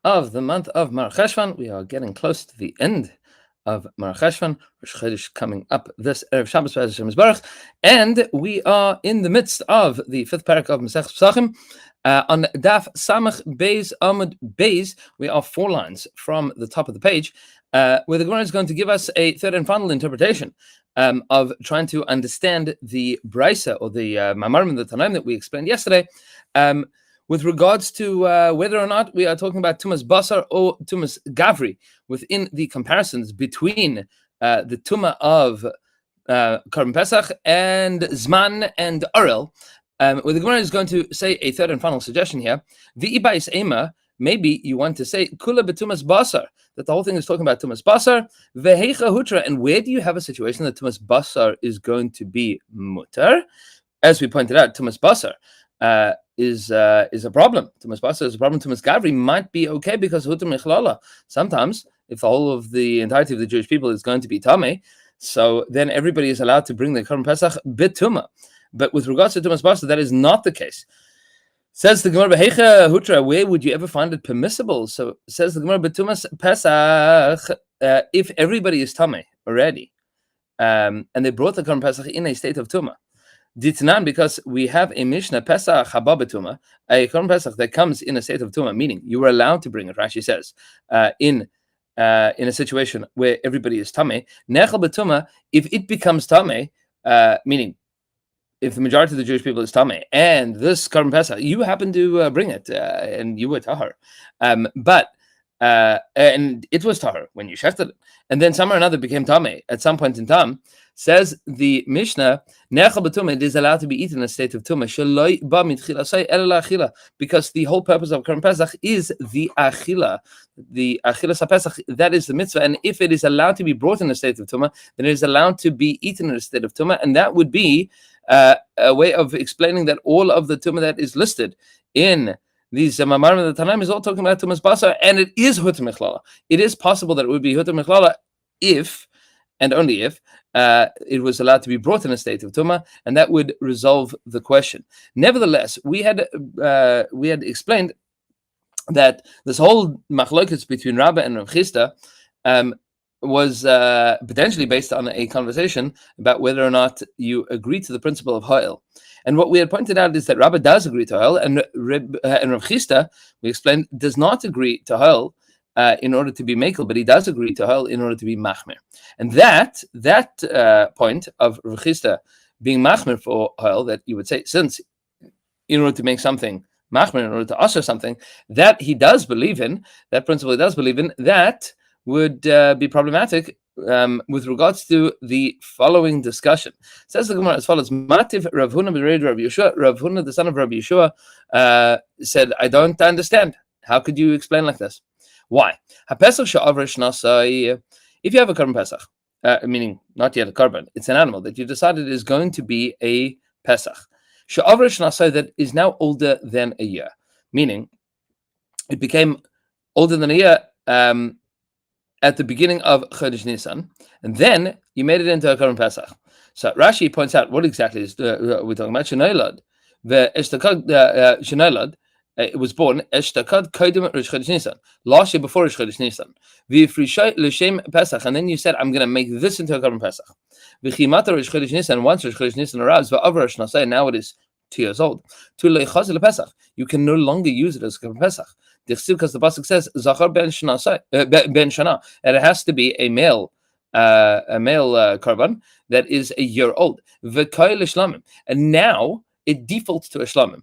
of the month of Mar Cheshvan. We are getting close to the end of Mar Cheshvan. Rosh Chodesh coming up this Erev Shabbos Be'ez Hashem Yisbarach, and we are in the midst of the fifth parak of Maseches Pesachim. On Daf Samach Beis Amud Beis, we are 4 lines from the top of the page, where the Gemara is going to give us a third and final interpretation of trying to understand the Brisa or the Mamarim, the Tanaim that we explained yesterday, with regards to whether or not we are talking about Tumas Basar or Tumas Gavri within the comparisons between the Tumah of Korban Pesach and Zman and Arel. Where the Gemara is going to say a third and final suggestion here. V'ibais ema, maybe you want to say Kula betumas basar, that the whole thing is talking about Tumas Basar. Vehecha hutra, and where do you have a situation that Tumas Basar is going to be mutar? As we pointed out, Tumas Basar is a problem. Tumas Basar is a problem. Tumas Gavri might be okay because hutra mechlala. Sometimes, if the entirety of the Jewish people is going to be tamei, so then everybody is allowed to bring the Korban Pesach bituma. But with regards to Tumas Basar, that is not the case. Says the Gemara, Behecha Hutra, where would you ever find it permissible? So says the Gemara, Tumas Pesach, if everybody is Tameh already, and they brought the Korban Pesach in a state of Tumah. Ditnan, because we have a Mishnah, Pesach Haba Betuma, a Korban Pesach that comes in a state of Tumah, meaning you were allowed to bring it, Rashi says, in a situation where everybody is Tameh. Nechel Betuma, if it becomes Tameh, meaning if the majority of the Jewish people is Tameh, and this Korban Pesach, you happen to bring it, and you were Tahar. And it was Tahar when you shechted it. And then somehow or another became Tameh at some point in time. Says the Mishnah, Nechel B'tumah, it is allowed to be eaten in a state of Tumah, Sheloi ba mitchila say ela achila, because the whole purpose of Korban Pesach is the achila, the achilas haPesach, that is the mitzvah. And if it is allowed to be brought in a state of Tumah, then it is allowed to be eaten in a state of Tumah, and that would be a way of explaining that all of the Tumah that is listed in these Mamarim of the Tanaim is all talking about Tumas Basar, and it is Hutter Mechlala. It is possible that it would be Hutter Mechlala if, and only if, it was allowed to be brought in a state of Tumah, and that would resolve the question. Nevertheless, we had explained that this whole machlokes between Rabbah and Rav Chisda was potentially based on a conversation about whether or not you agree to the principle of Ha'il. And what we had pointed out is that Rabbah does agree to Ha'il, and Rav Chisda, we explained, does not agree to Ha'il in order to be Mekel, but he does agree to Ha'il in order to be Machmir. And that point of Rav Chisda being Machmir for Ha'il, that you would say, since in order to make something Machmir, in order to usher something, that he does believe in, that principle he does believe in, that would be problematic with regards to the following discussion. Says the Gemara as follows: Mativ Rav Huna b'Reid Rav Yeshua. Rav Huna, the son of Rav Yeshua, said, "I don't understand. How could you explain like this? Why? HaPesach she'avar shnasai. If you have a Korban Pesach, meaning not yet a Korban, it's an animal that you decided is going to be a Pesach. She'avar shnasai, that is now older than a year, meaning it became older than a year at the beginning of Chodesh Nisan, and then you made it into a Korban Pesach." So Rashi points out what exactly is we're talking about. Shenoilad, the Eshtakad Shenoilad, it was born Eshtakad Kodim Rosh Chodesh Nisan, last year before Rosh Chodesh Nisan. V'Yifrishay l'Shem Pesach, and then you said, I'm going to make this into a Korban Pesach. V'Chimata Rosh Chodesh Nisan, once Rosh Chodesh Nisan arrives, v'Avar Rosh Nasai, now it is 2 years old. To le'chaz lePesach, you can no longer use it as a Korban Pesach. Because the pasuk says Zachar ben Shana, and it has to be a male korban that is a year old. And now it defaults to a shlamim.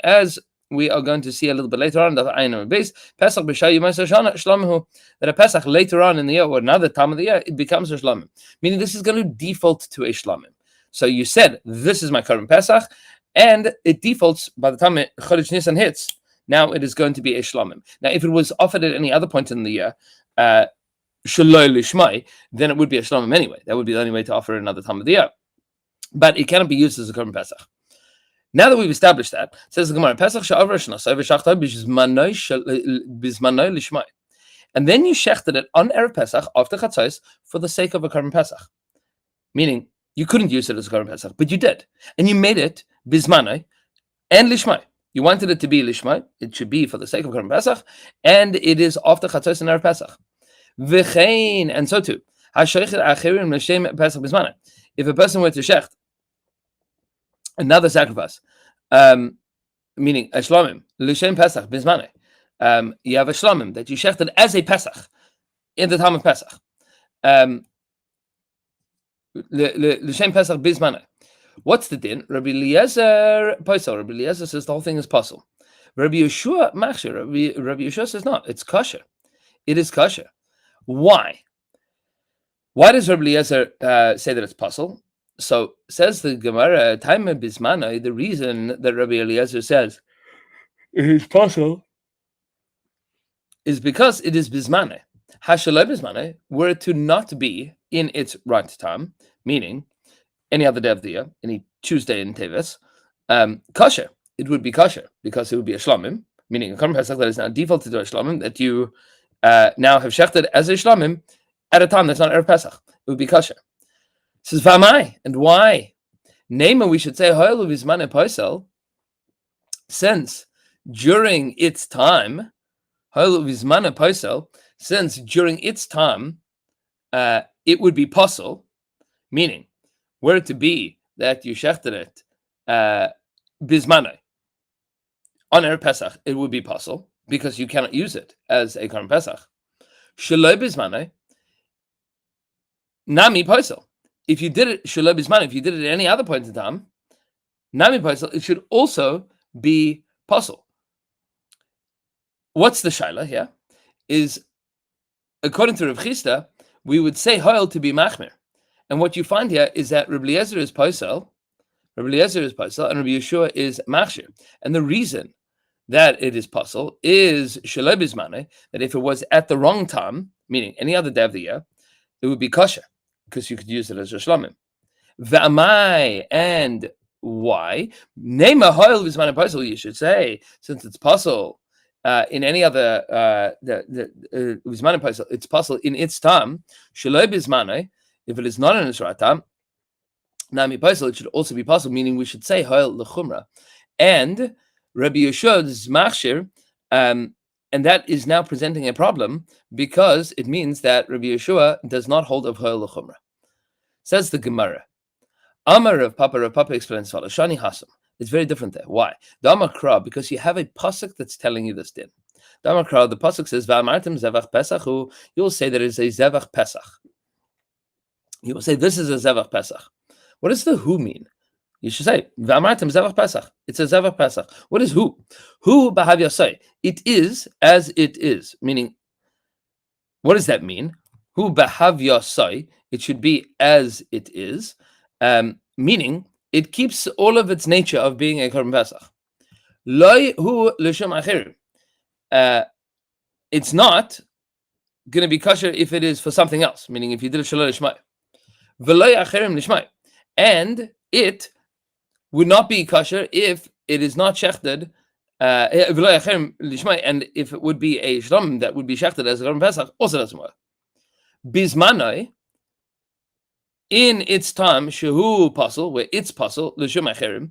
As we are going to see a little bit later on, that a Pesach later on in the year or another time of the year, it becomes a shlamim. Meaning this is going to default to a shlamim. So you said, this is my Korban Pesach, and it defaults by the time Chodesh Nisan hits. Now it is going to be a shlamim. Now, if it was offered at any other point in the year, shaloi lishmai, then it would be a shlamim anyway. That would be the only way to offer it another time of the year. But it cannot be used as a Korban Pesach. Now that we've established that, says the Gemara, Pesach she'avar shnasai v'shachtai bizmanoi lishmai. And then you shechted it on Erev Pesach after Chatzos for the sake of a Korban Pesach. Meaning, you couldn't use it as a Korban Pesach, but you did. And you made it bizmanoi and lishmai. You wanted it to be lishma. It should be for the sake of Korban Pesach, and it is after Chatzos and Erev Pesach. V'chein, and so too. Hashaychet acherim l'shem Pesach bismana. If a person were to shecht another sacrifice, meaning a shlomim l'shem Pesach bismana, you have a shlomim that you shechted as a Pesach in the time of Pesach. L'shem Pesach bismana. What's the din? Rabbi Eliezer Paisel. Rabbi Eliezer says the whole thing is possible. Rabbi Yeshua machshir. Rabbi Yeshua says no, it's kosher. It is kosher. Why? Why does Rabbi Eliezer say that it's possible? So says the Gemara, time of bismana. The reason that Rabbi Eliezer says it is possible is because it is bismana. Hashalei bismana, were it to not be in its right time, meaning any other day of the year, any Tuesday in Teves, kosher. It would be kosher because it would be a shlomim, meaning a Korban Pesach that is now defaulted to a shlomim that you now have shechted as a shlomim at a time that's not Erev Pesach. It would be kosher. It says v'amai, and why? Nema, we should say ho'elu v'zman epoisel, since during its time, ho'elu v'zman epoisel, since during its time, it would be possible, meaning were it to be that you shechted it bismanai on Erev Pesach, it would be possible because you cannot use it as a Korban Pesach. Shaloi bismanai nami posel. If you did it shaloi bismanai, if you did it at any other point in time, nami posel, it should also be possible. What's the shaila here? Is according to Rav Chisda, we would say hoil to be machmir. And what you find here is that Rabbi Eliezer is posel, and Rabbi Yeshua is machshir. And the reason that it is posel is shaloi bismanai, that if it was at the wrong time, meaning any other day of the year, it would be kosher because you could use it as a shlomim. V'amai, and why? Nema hoil bismanai posel, you should say, since it's posel in any other bismanai posel, it's posel in its time. Shaloi bismanai. If it is not in its right time, nami posel, it should also be possible, meaning we should say hoil lechumra. And Rabbi Yeshua's machshir, and that is now presenting a problem because it means that Rabbi Yeshua does not hold of hoil lechumra. Says the Gemara. Amar Rav Papa explains follows. Shani Hasam. It's very different there. Why? The Amar Kra, because you have a pasuk that's telling you this din. The Amar Kra, the pasuk says, V'amartem zevach pesach, you will say that it is a zevach pesach. You will say this is a zevach pesach. What does the who mean? You should say v'amartem zevach pesach. It's a zevach pesach. What is who? Who b'hav yasai? It is as it is. Meaning, what does that mean? Who b'hav yasai? It should be as it is. Meaning, it keeps all of its nature of being a korban pesach. Loi hu l'shem achirim. It's not going to be kosher if it is for something else. Meaning, if you did it shaloi l'shmai. And it would not be kosher if it is not shechted, and if it would be a shlom that would be shechted as a Korban Pesach, also doesn't work. Bismanai, in its time, shehu pasal, where it's pasal, l'shum acherim,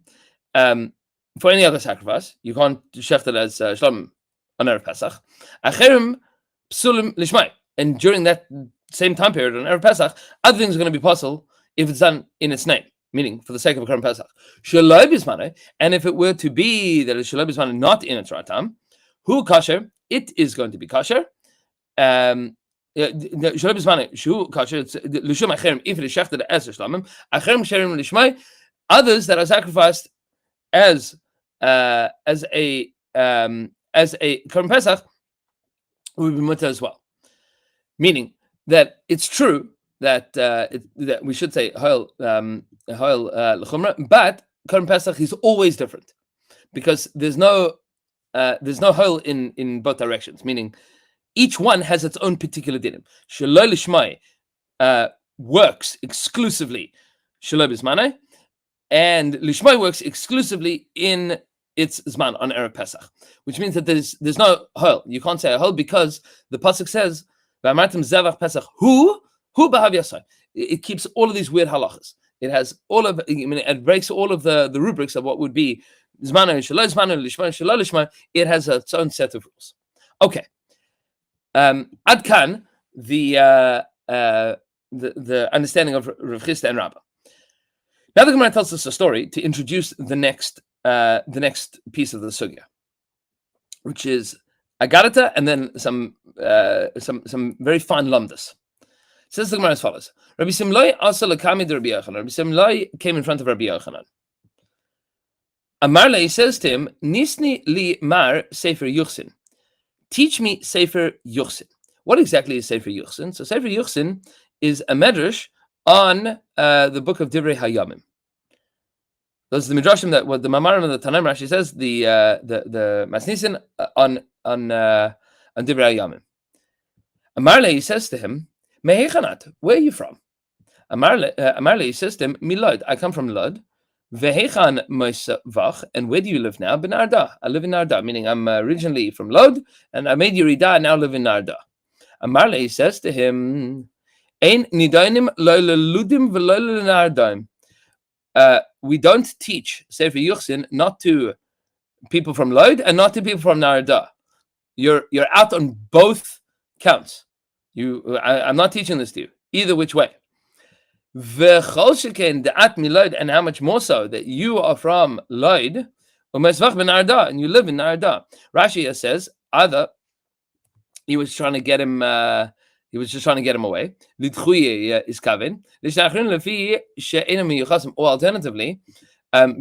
for any other sacrifice, you can't shecht it as shlom on Erev Pesach. Acherim psulim lishmai, and during that same time period on Erev Pesach, other things are going to be possible if it's done in its name, meaning for the sake of a Korban Pesach. Shaloi bismanai, and if it were to be that it's shaloi bismanai not in its right time, who kosher, it is going to be kosher. Shaloi bismanai, shu kosher, it's l'shum acherim, if it is shechted as a shlamim, acherim sherim lishmai, others that are sacrificed as a Korban Pesach will be mutter as well. Meaning that it's true that that we should say hoil lechumra, but Korban Pesach is always different because there's no hoil in both directions. Meaning each one has its own particular dinim. Shaloi lishmai works exclusively shaloi bismanai, and lishmai works exclusively in its zman on Erev Pesach, which means that there's no hoil. You can't say a hoil because the pasuk says v'amartem zevach pesach who b'hav yasai. It keeps all of these weird halachas. It has all of, it breaks all of the rubrics of what would be it has its own set of rules. Okay. Adkan, the understanding of Rav Chisda and Rabbah. Now the Gemara tells us a story to introduce the next piece of the sugya, which is Agarata and then some very fine lumdas. Says the Gemara as follows: Rabbi Simlai asa lekami de Rabbi Yochanan. Rabbi Simlai came in front of Rabbi Yochanan. Amarle says to him, Nisni li mar sefer yuchsin. Teach me sefer yuchsin. What exactly is sefer yuchsin? So sefer yuchsin is a medrash on the book of Divrei Hayamim. Those are the midrashim that what the Mamarim of the Tanaim Rashi says the Masnisin on Divrei Hayamim. Amarle says to him, Mehechanat, where are you from? Amarle says to him, Milod, I come from Lod. Vehechan Moisavach, and where do you live now? Benarda. I live in Narda, meaning I'm originally from Lod, and I made Yerida, and now live in Narda. Amarle says to him, Ein nidainim lo leludim v'lo lenardaim. We don't teach Sefer Yuchsin not to people from Lod and not to people from Narda. You're out on both counts. I'm not teaching this to you either which way. And how much more so that you are from Lod and you live in Narda. Rashi says either he was trying to get him. He was just trying to get him away. Or alternatively,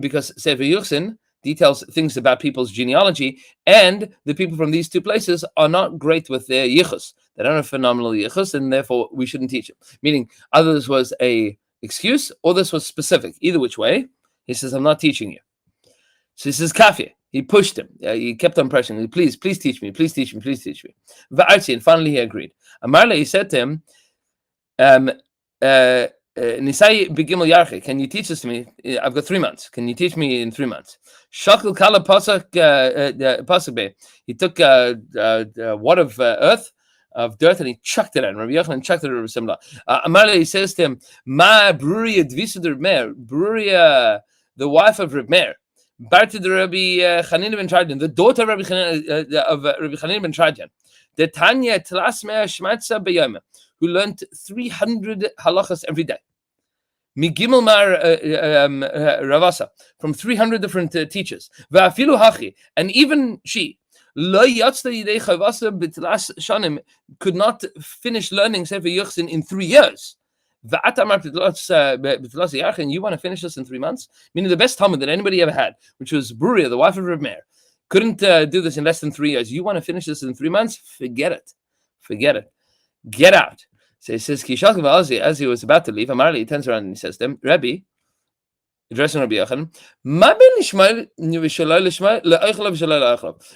because Sefer Yuchsin details things about people's genealogy, and the people from these two places are not great with their yichus. They don't have phenomenal yichus, and therefore we shouldn't teach them. Meaning, either this was a excuse or this was specific. Either which way, he says, I'm not teaching you. So he says, kafir. He pushed him. He kept on pressing him. Please teach me. Please teach me. Please teach me. And finally he agreed. Amarle, he said to him, Nisai begimel yarche, can you teach this to me? I've got 3 months. Can you teach me in 3 months? Shakal kala pasuk. He took a wad of earth, of dirt, and he chucked it at him. Rabbi Yochanan chucked it at Rabbi Simla. Amarle, he says to him, Ma Bruria dvisa de Reb Meir, Bruria, the wife of Reb Meir, Barta de Rabbi Chanina ben Chardian, the daughter of Rabbi Chanina ben Chardian, the Tanya Tlas Meir Shmatza B'Yoma, who learned 300 halachas every day. Migimel Mar Ravasa, from 300 different teachers. Va'afilu hachi, and even she, Lo yatzta yidei chavasa b'tlas shanim, could not finish learning Sefer Yuchsin in 3 years. And you want to finish this in 3 months? Meaning the best Talmud that anybody ever had, which was Bruria, the wife of Reb Meir, couldn't do this in less than 3 years. You want to finish this in 3 months? Forget it. Get out. So he says, as he was about to leave, Amarli, he turns around and he says to him, Rabbi, addressing Rabbi Yochanan,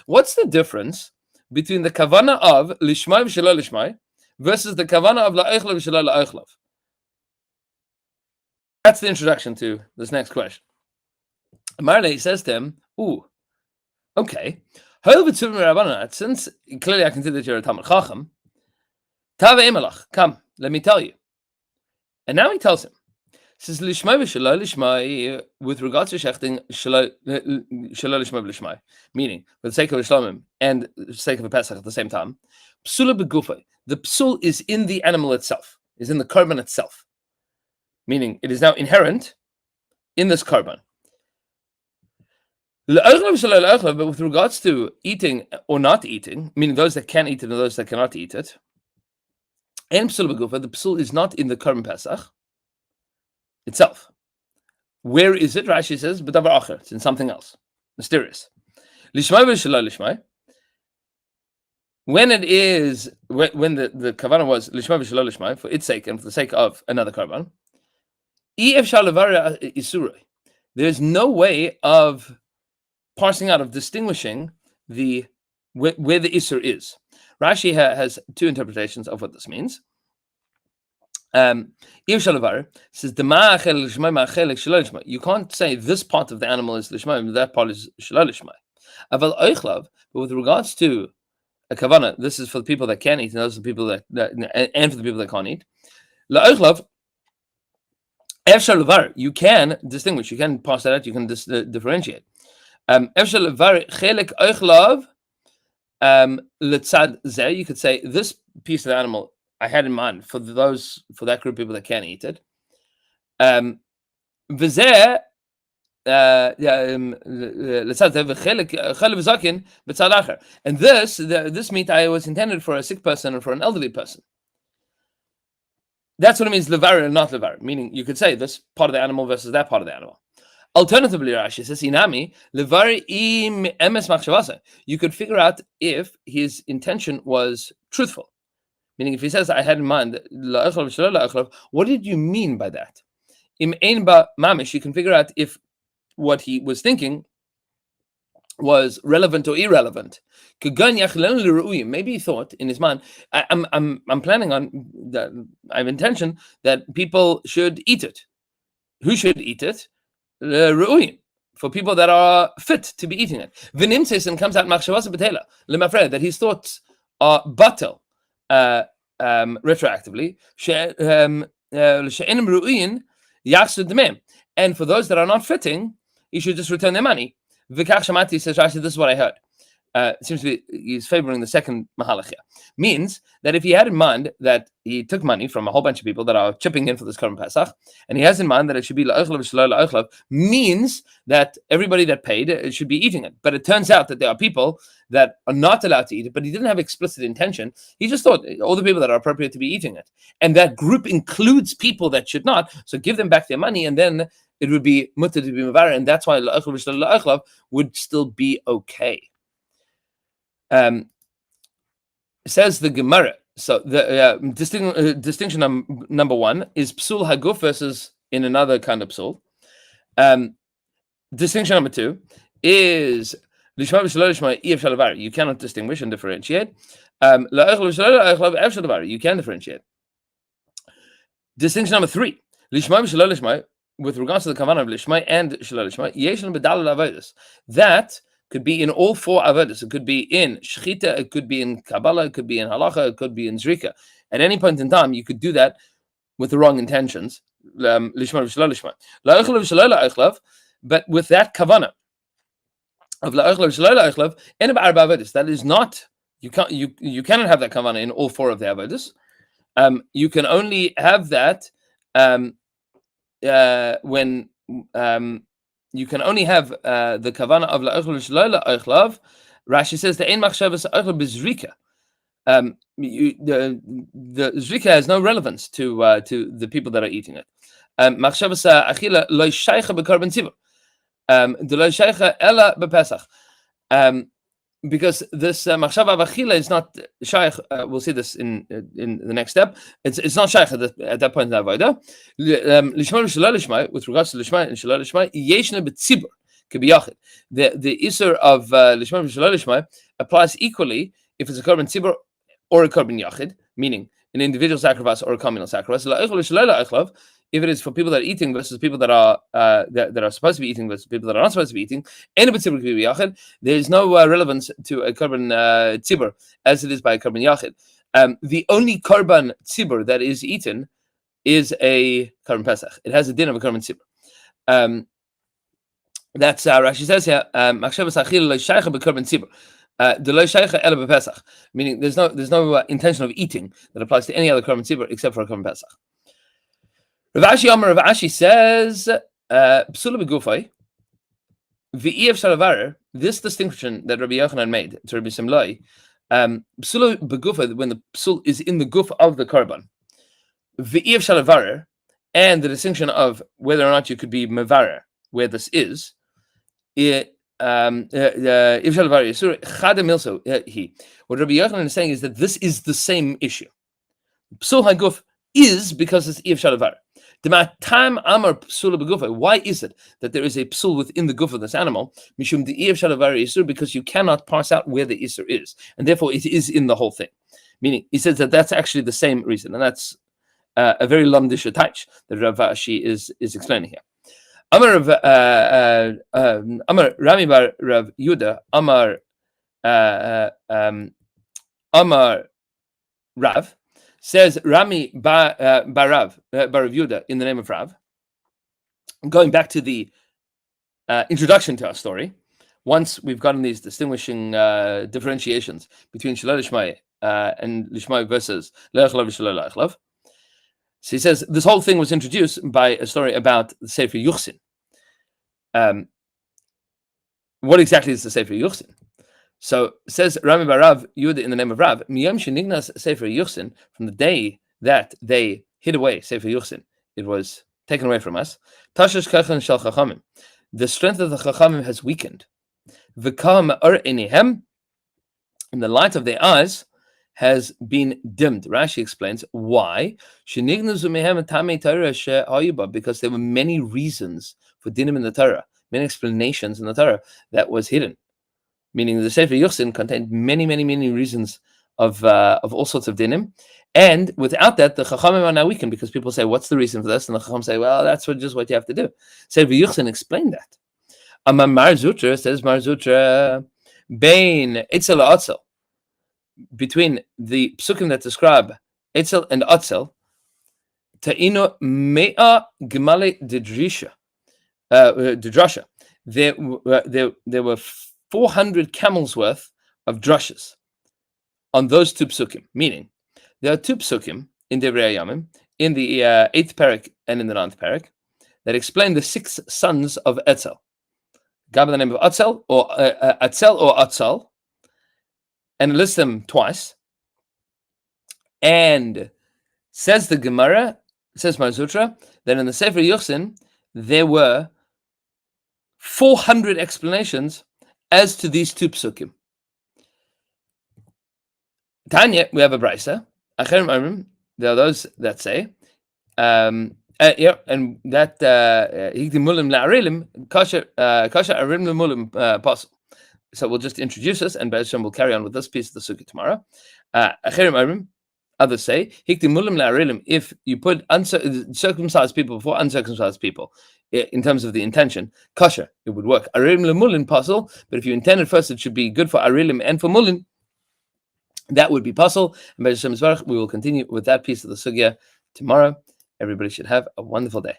what's the difference between the kavana of lishmai v'shelo lishmai versus the kavana of la'echlav v'shelo la'echlav? That's the introduction to this next question. Amarle says to him, okay. Since clearly I can see that you're a Talmud Chacham, come, let me tell you. And now he tells him, says lishmai v'shelo lishmai, with regards to shechting shelo lishmai v'lishmai, meaning for the sake of Shlomim and the sake of a Pesach at the same time, psula begufay, the psul is in the animal itself, is in the korban itself. Meaning it is now inherent in this korban. But with regards to eating or not eating, meaning those that can eat it and those that cannot eat it, and the psul is not in the korban pesach itself. Where is it? Rashi says, "B'davar acher." It's in something else, mysterious. Lishmai v'shelo lishmai. When it is when the kavanah was lishmai v'shelo lishmai, for its sake and for the sake of another korban. There's no way of parsing out, of distinguishing where the Isur is. Rashi has 2 interpretations of what this means. Says you can't say this part of the animal is lishmai and that part is shelo lishmai. But with regards to a kavana, this is for the people that can eat, and those are the people that and for the people that can't eat. La'ochlav, you can distinguish, you can pass that out, you can differentiate. Efshel levar chelik oichlav letzad zeh. You could say this piece of the animal I had in mind for that group of people that can't eat it. V'zeh and this meat I was intended for a sick person or for an elderly person. That's what it means, levar and not levar. Meaning, you could say this part of the animal versus that part of the animal. Alternatively, Rashi says, "Inami levar im emes machshavasa." You could figure out if his intention was truthful. Meaning, if he says, "I had in mind la'achlav shelo la'achlav," what did you mean by that? Im ein ba mamish. You can figure out if what he was thinking was relevant or irrelevant. Maybe he thought in his mind, I'm planning on that. I have intention that people should eat it. Who should eat it? For people that are fit to be eating it. V'nimtzes, and comes out machshavas betela lemafred, that his thoughts are batel retroactively. She'enim ru'in yachsud demem, and for those that are not fitting, you should just return their money. V'kach shamati, says Rashi, this is what I heard. It seems to be he's favoring the second mahalach here. Means that if he had in mind that he took money from a whole bunch of people that are chipping in for this current Pesach, and he has in mind that it should be la'ochlav shelo la'ochlav, means that everybody that paid should be eating it. But it turns out that there are people that are not allowed to eat it, but he didn't have explicit intention. He just thought all the people that are appropriate to be eating it. And that group includes people that should not, so give them back their money, and then it would be mutter to be mevar, and that's why la'ochlav shelo la'ochlav would still be okay. Says the Gemara. So the distinction number one is psul haguf versus in another kind of psul. Distinction number two is lishma v'shelo lishma iev shalavar. You cannot distinguish and differentiate. La'ochlav v'shelo la'ochlav ev shalavar. You can differentiate. Distinction number three: lishma v'shelo lishma, with regards to the kavanah of lishma and shelo lishma, yeshan b'dalel avodas. That could be in all four avodas. It could be in shechita, it could be in Kabbalah, it could be in halacha, it could be in zrika. At any point in time, you could do that with the wrong intentions. Lishma v'shelo lishma. La'ochlav v'shelo la'ochlav, but with that kavanah of la'ochlav v'shelo la'ochlav, en b'arba avodas. That is not, you cannot have that kavanah in all four of the avodas. You can only have that when you can only have the kavanah of la'ochlav shelo la'ochlav. Rashi says the ein machshavas ochlav b'zrika. The zrika has no relevance to the people that are eating it. Machshavas achila lo shaycha b'korban tzibur. The lo shaycha ela b'pesach. Because this machshava v'achila is not shaykh. We'll see this in the next step. It's not shaykh at that point in the avodah. Lishma v'shelo lishma, with regards to lishma and shelo lishma, yeshna b'tzibur k'biyachid. The isur of lishma v'shelo lishma applies equally if it's a korban tzibur or a korban yachid, meaning an individual sacrifice or a communal sacrifice. La'ochlav shelo la'ochlav, if it is for people that are eating versus people that are that are supposed to be eating versus people that are not supposed to be eating, there is no relevance to a korban tzibur as it is by a korban yachid. The only korban tzibur that is eaten is a korban pesach. It has a din of a korban tzibur. That's Rashi says here. Machshavas achila lo shaycha b'korban tzibur. The lo shaycha ela b'pesach, meaning there's no intention of eating that applies to any other korban tzibur except for a korban pesach. Rav Ashi says, "Psula begufay v'iev shalavar." This distinction that Rabbi Yochanan made to Rabbi Simlai, psula begufay, when the psul is in the guf of the korban, v'iev shalavar, and the distinction of whether or not you could be mevarer where this is. What Rabbi Yochanan is saying is that this is the same issue. Psul haguf is because it's iev shalavar. Why is it that there is a psul within the guf of this animal? Because you cannot parse out where the isur is, and therefore it is in the whole thing. Meaning, he says that that's actually the same reason, and that's a very lamdish attach that Rav Ashi is explaining here. Amar Rami bar Rav Yuda, Amar Rav. Says Rami bar Rav Yuda in the name of Rav. Going back to the introduction to our story, once we've gotten these distinguishing differentiations between Shalom Lishmai and Lishmai versus Le'echlav Shalom Le'echlav, so he says this whole thing was introduced by a story about the Sefer Yuchsin. What exactly is the Sefer Yuchsin? So says Rami Barav Yud in the name of Rav, Miyam Shenignas Sefer Yuchsin, from the day that they hid away Sefer Yuchsin, it was taken away from us. Tashash Kachan Shal Chachamim, the strength of the Chachamim has weakened. V'kam Ar Enihem, and the light of their eyes has been dimmed. Rashi explains why. Because there were many reasons for dinim in the Torah, many explanations in the Torah that was hidden. Meaning the Sefer Yuchsin contained many reasons of all sorts of dinim, and without that, the Chachamim are now weakened because people say, "What's the reason for this?" And the Chacham say, "Well, that's just what you have to do." Sefer Yuchsin explained that. Mar Zutra says, Mar Zutra, Bain Itzel Atzel, between the psukim that describe Itzel and Atzel, Ta'ino Mea Gemale Didrasha. There were 400 camels worth of drushes on those two psukim. Meaning, there are two psukim in Devrei Yamim, in the 8th parak and in the 9th parak, that explain the 6 sons of Etzel. By the name of Atzel or Atzal, and list them twice. And says the Gemara, says Mar Zutra, that in the Sefer Yuchsin there were 400 explanations as to these two psukim. Tanya, we have a brisa. There are those that say, and that higdimulim la'arilim kasher arim lemulim pasul. So we'll just introduce us, and Be'ezhem will carry on with this piece of the sukkah tomorrow. Others say higdimulim la'arilim, if you put circumcised people before uncircumcised people, in terms of the intention, kasher, it would work. Arim lemulin pasul, but if you intended first, it should be good for arilim and for mulin. That would be pasul. And Be'ezhem we will continue with that piece of the sugya tomorrow. Everybody should have a wonderful day.